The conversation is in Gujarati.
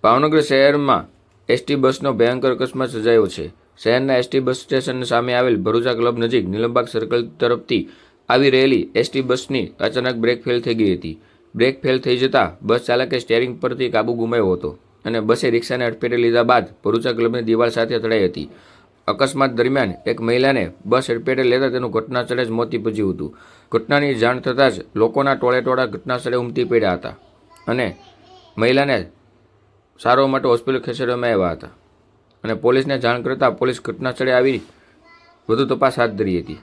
ભાવનગર શહેરમાં એસટી બસનો ભયંકર અકસ્માત સર્જાયો છે। શહેરના એસટી બસ સ્ટેશન સામે આવેલ ભરૂચા ક્લબ નજીક નીલમબાગ સર્કલ તરફથી આવી રહેલી એસટી બસની અચાનક બ્રેક ફેલ થઈ ગઈ હતી। બ્રેક ફેલ થઈ જતાં બસ ચાલકે સ્ટીયરિંગ પરથી કાબુ ગુમાવ્યો હતો અને બસે રિક્ષાને અડફેટે લીધા બાદ ભરૂચા ક્લબની દિવાલ સાથે અથડાઈ હતી। અકસ્માત દરમિયાન એક મહિલાને બસ અડફેટે લેતા તેનું ઘટના સ્થળે જ મોત નીપજ્યું હતું। ઘટનાની જાણ થતાં જ લોકોના ટોળે ઘટના સ્થળે ઉમટી પડ્યા હતા અને મહિલાને સારવાર માટે હોસ્પિટલ ખસેડવામાં આવ્યા હતા અને પોલીસને જાણ કરતાં પોલીસ ઘટના સ્થળે આવી વધુ તપાસ હાથ ધરી હતી।